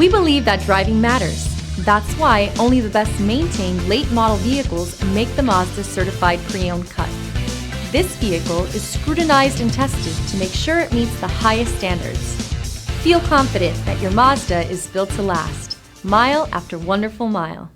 We believe that driving matters. That's why only the best maintained late model vehicles make the Mazda certified pre-owned cut. This vehicle is scrutinized and tested to make sure it meets the highest standards. Feel confident that your Mazda is built to last, mile after wonderful mile.